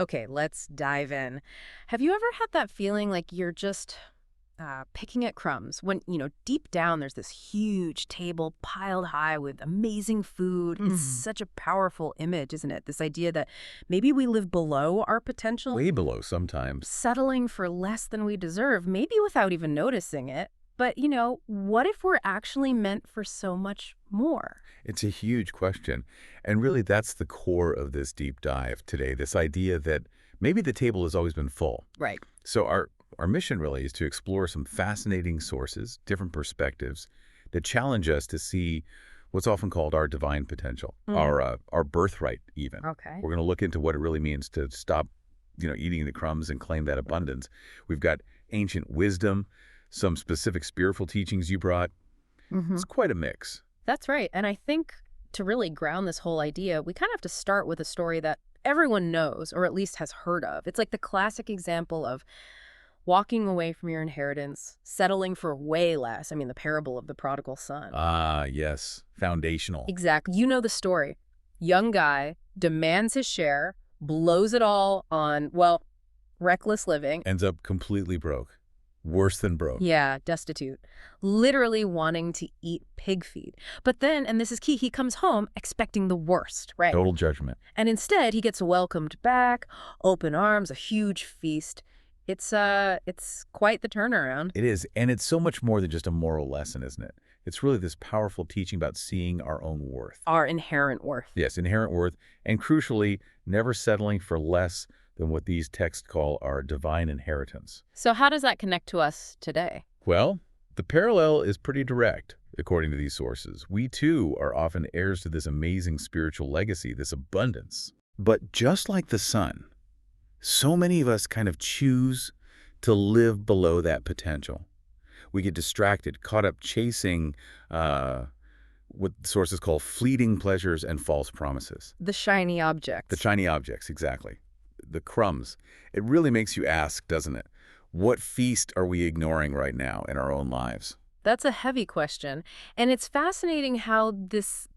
Okay, let's dive in. Have you ever had that feeling like you're just picking at crumbs when, deep down there's this huge table piled high with amazing food? It's Hmm. such a powerful image, isn't it? This idea that maybe we live below our potential, Way below sometimes. settling for less than we deserve, maybe without even noticing it. But, what if we're actually meant for so much more? It's a huge question. And really, that's the core of this deep dive today, this idea that maybe the table has always been full. Right. So our mission really is to explore some fascinating sources, different perspectives that challenge us to see what's often called our divine potential, Mm. our birthright even. Okay. We're going to look into what it really means to stop, eating the crumbs and claim that abundance. We've got ancient wisdom, some specific spiritual teachings you brought. Hmm. It's quite a mix. That's right. And I think to really ground this whole idea, we kind of have to start with a story that everyone knows or at least has heard of. It's like the classic example of walking away from your inheritance, settling for way less. I mean, the parable of the prodigal son. Ah, yes, foundational. Exactly. You know the story. Young guy demands his share, blows it all on, well, reckless living. Ends up completely broke. Worse than broke. Yeah, destitute. Literally wanting to eat pig feed. But then, and this is key, he comes home expecting the worst, right? Total judgment. And instead, he gets welcomed back, open arms, a huge feast. It's quite the turnaround. It is, and it's so much more than just a moral lesson, isn't it? It's really this powerful teaching about seeing our own worth. Our inherent worth. Yes, inherent worth, and crucially, never settling for less than what these texts call our divine inheritance. So how does that connect to us today? Well, the parallel is pretty direct, according to these sources. We, too, are often heirs to this amazing spiritual legacy, this abundance. But just like the sun, so many of us kind of choose to live below that potential. We get distracted, caught up chasing what sources call fleeting pleasures and false promises. The shiny The objects. shiny objects, exactly. The crumbs. It really makes you ask, doesn't it? What feast are we ignoring right now in our own lives? That's a heavy question. And it's fascinating how this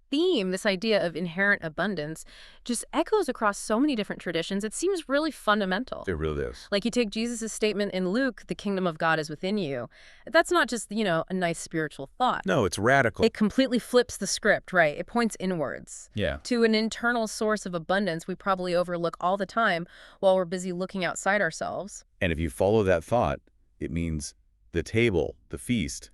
theme, this idea of inherent abundance, just echoes across so many different traditions. It seems really fundamental. It really is. Like you take Jesus' statement in Luke, the kingdom of God is within you. That's not just, a nice spiritual thought. No, it's radical. It completely flips the script, right? It points inwards Yeah. to an internal source of abundance we probably overlook all the time while we're busy looking outside ourselves. And if you follow that thought, it means the table, the feast,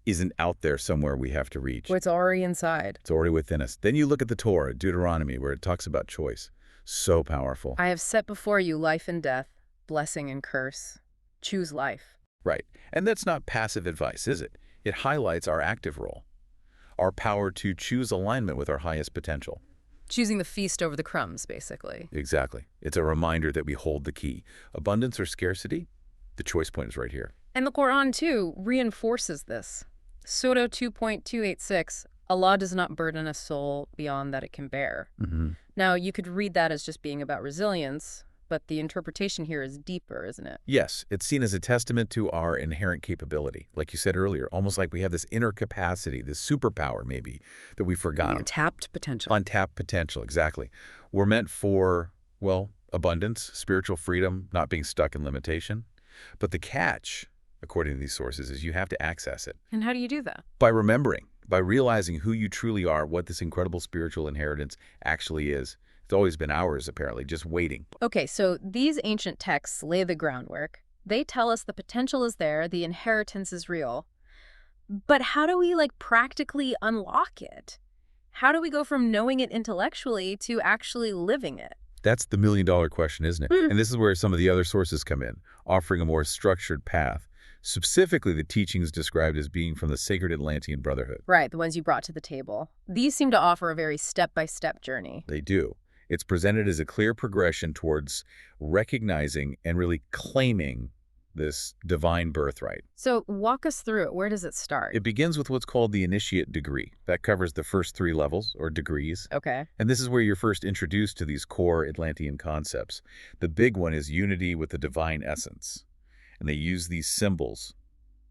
isn't out there somewhere we have to reach. Where it's already inside. It's already within us. Then you look at the Torah, Deuteronomy, where it talks about choice. So powerful. I have set before you life and death, blessing and curse. Choose life. Right. And that's not passive advice, is it? It highlights our active role, our power to choose alignment with our highest potential. Choosing the feast over the crumbs, basically. Exactly. It's a reminder that we hold the key. Abundance or scarcity? The choice point is right here. And the Quran, too, reinforces this. Surah 2.286, Allah does not burden a soul beyond that it can bear. Mm-hmm. Now, you could read that as just being about resilience, but the interpretation here is deeper, isn't it? Yes, it's seen as a testament to our inherent capability. Like you said earlier, almost like we have this inner capacity, this superpower maybe, that we forgot. Untapped potential. Untapped potential, exactly. We're meant for, well, abundance, spiritual freedom, not being stuck in limitation. But the catch, according to these sources, is you have to access it. And how do you do that? By remembering, by realizing who you truly are, what this incredible spiritual inheritance actually is. It's always been ours, apparently, just waiting. Okay, so these ancient texts lay the groundwork. They tell us the potential is there, the inheritance is real. But how do we, practically unlock it? How do we go from knowing it intellectually to actually living it? That's the million-dollar question, isn't it? And this is where some of the other sources come in, offering a more structured path. Specifically, the teachings described as being from the Sacred Atlantean Brotherhood. Right, the ones you brought to the table. These seem to offer a very step-by-step journey. They do. It's presented as a clear progression towards recognizing and really claiming this divine birthright. So walk us through it. Where does it start? It begins with what's called the initiate degree. That covers the first 3 levels, or degrees. Okay. And this is where you're first introduced to these core Atlantean concepts. The big one is unity with the divine essence. And they use these symbols: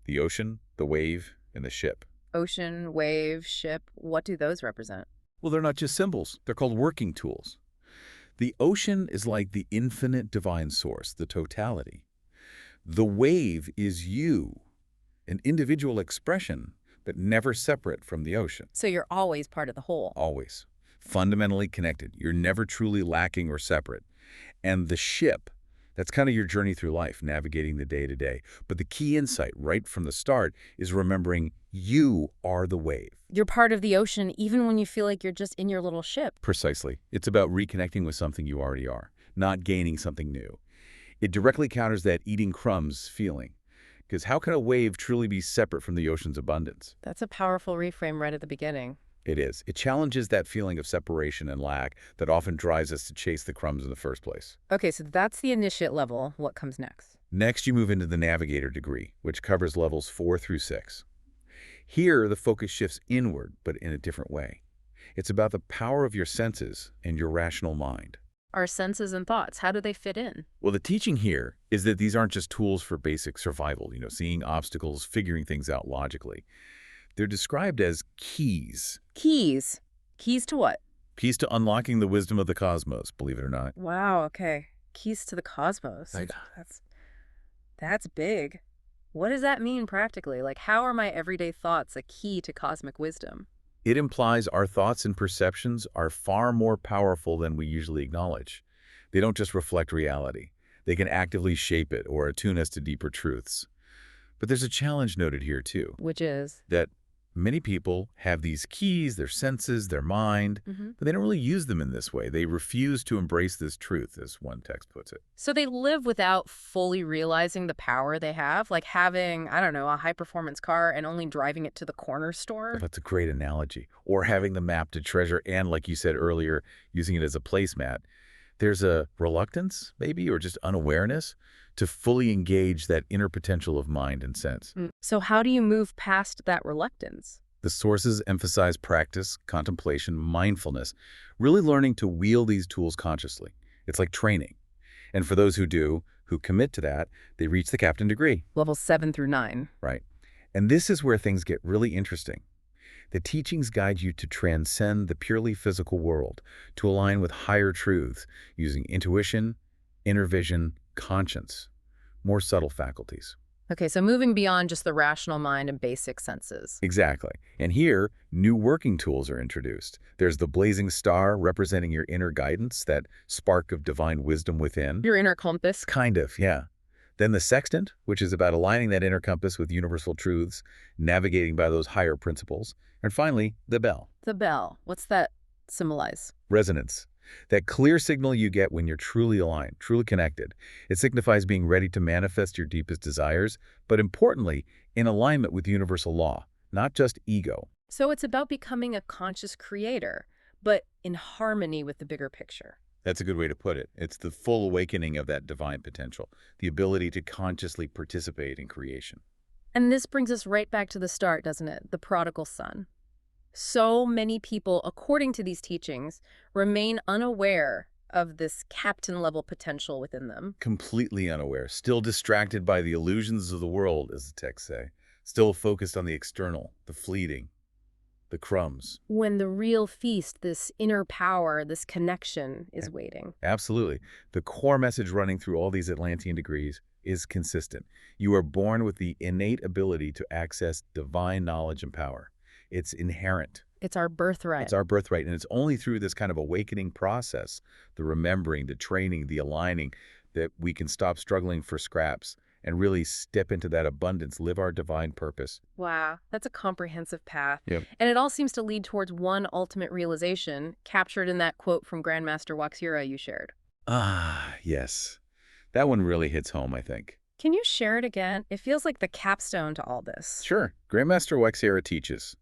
the ocean, the wave, and the ship. Ocean, wave, ship, what do those represent? Well, they're not just symbols. They're called working tools. The ocean is like the infinite divine source, the totality. The wave is you, an individual expression, but never separate from the ocean. So you're always part of the whole. Always. Fundamentally connected. You're never truly lacking or separate. And the ship, that's kind of your journey through life, navigating the day-to-day. But the key insight right from the start is remembering you are the wave. You're part of the ocean even when you feel like you're just in your little ship. Precisely. It's about reconnecting with something you already are, not gaining something new. It directly counters that eating crumbs feeling. Because how can a wave truly be separate from the ocean's abundance? That's a powerful reframe right at the beginning. It is. It challenges that feeling of separation and lack that often drives us to chase the crumbs in the first place. Okay, so that's the initiate level. What comes next? Next, you move into the navigator degree, which covers levels 4 through 6. Here, the focus shifts inward, but in a different way. It's about the power of your senses and your rational mind. Our senses and thoughts, how do they fit in? Well, the teaching here is that these aren't just tools for basic survival, seeing obstacles, figuring things out logically. They're described as keys. Keys. Keys to what? Keys to unlocking the wisdom of the cosmos, believe it or not. Wow, okay. Keys to the cosmos. Right. That's big. What does that mean practically? Like, how are my everyday thoughts a key to cosmic wisdom? It implies our thoughts and perceptions are far more powerful than we usually acknowledge. They don't just reflect reality. They can actively shape it or attune us to deeper truths. But there's a challenge noted here, too. Which is? That many people have these keys, their senses, their mind, but they don't really use them in this way. They refuse to embrace this truth, as one text puts it. So they live without fully realizing the power they have, like having, I don't know, a high-performance car and only driving it to the corner store? That's a great analogy. Or having the map to treasure and, like you said earlier, using it as a placemat. There's a reluctance, maybe, or just unawareness to fully engage that inner potential of mind and sense. So how do you move past that reluctance? The sources emphasize practice, contemplation, mindfulness, really learning to wield these tools consciously. It's like training. And for those who do, who commit to that, they reach the captain degree. Levels 7 through 9. Right. And this is where things get really interesting. The teachings guide you to transcend the purely physical world, to align with higher truths, using intuition, inner vision, conscience, more subtle faculties. Okay, so moving beyond just the rational mind and basic senses. Exactly. And here, new working tools are introduced. There's the blazing star representing your inner guidance, that spark of divine wisdom within. Your inner compass. Kind of, yeah. Then the sextant, which is about aligning that inner compass with universal truths, navigating by those higher principles. And finally, the bell. The bell. What's that symbolize? Resonance. That clear signal you get when you're truly aligned, truly connected. It signifies being ready to manifest your deepest desires, but importantly, in alignment with universal law, not just ego. So it's about becoming a conscious creator, but in harmony with the bigger picture. That's a good way to put it. It's the full awakening of that divine potential, the ability to consciously participate in creation. And this brings us right back to the start, doesn't it? The prodigal son. So many people, according to these teachings, remain unaware of this captain-level potential within them. Completely unaware, still distracted by the illusions of the world, as the texts say, still focused on the external, the fleeting, the crumbs. When the real feast, this inner power, this connection is waiting. Absolutely. The core message running through all these Atlantean degrees is consistent. You are born with the innate ability to access divine knowledge and power. It's inherent. It's our birthright. It's our birthright, and it's only through this kind of awakening process, the remembering, the training, the aligning, that we can stop struggling for scraps and really step into that abundance, live our divine purpose. Wow, that's a comprehensive path. Yep. And it all seems to lead towards one ultimate realization, captured in that quote from Grandmaster Waxira you shared. Ah, yes. That one really hits home, I think. Can you share it again? It feels like the capstone to all this. Sure. Grandmaster Waxira teaches,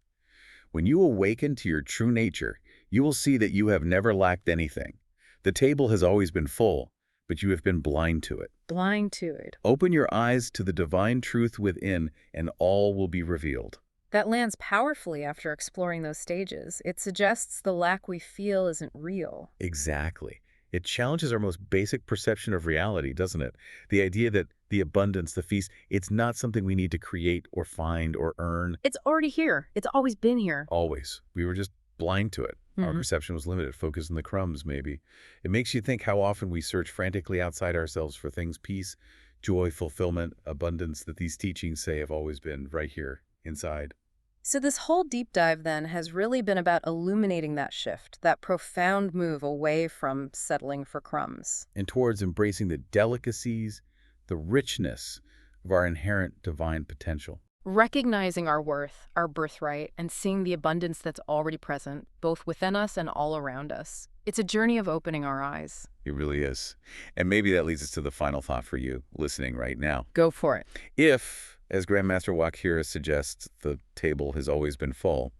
when you awaken to your true nature, you will see that you have never lacked anything. The table has always been full, but you have been blind to it. Blind to it. Open your eyes to the divine truth within, and all will be revealed. That lands powerfully after exploring those stages. It suggests the lack we feel isn't real. Exactly. It challenges our most basic perception of reality, doesn't it? The idea that the abundance, the feast, it's not something we need to create or find or earn. It's already here. It's always been here. Always. We were just blind to it. Our Hmm. perception was limited, focused on the crumbs, maybe. It makes you think how often we search frantically outside ourselves for things, peace, joy, fulfillment, abundance that these teachings say have always been right here, inside. So, this whole deep dive then has really been about illuminating that shift, that profound move away from settling for crumbs. And towards embracing the delicacies, the richness of our inherent divine potential. Recognizing our worth, our birthright, and seeing the abundance that's already present, both within us and all around us. It's a journey of opening our eyes. It really is. And maybe that leads us to the final thought for you listening right now. Go for it. If, as Grandmaster Wakira suggests, the table has always been full,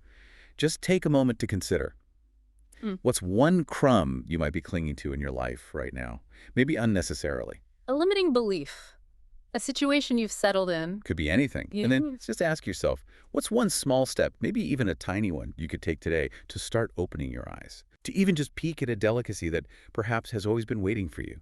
just take a moment to consider. Mm. What's one crumb you might be clinging to in your life right now? Maybe unnecessarily. A limiting belief, a situation you've settled in. Could be anything. And then just ask yourself, what's one small step, maybe even a tiny one, you could take today to start opening your eyes? To even just peek at a delicacy that perhaps has always been waiting for you?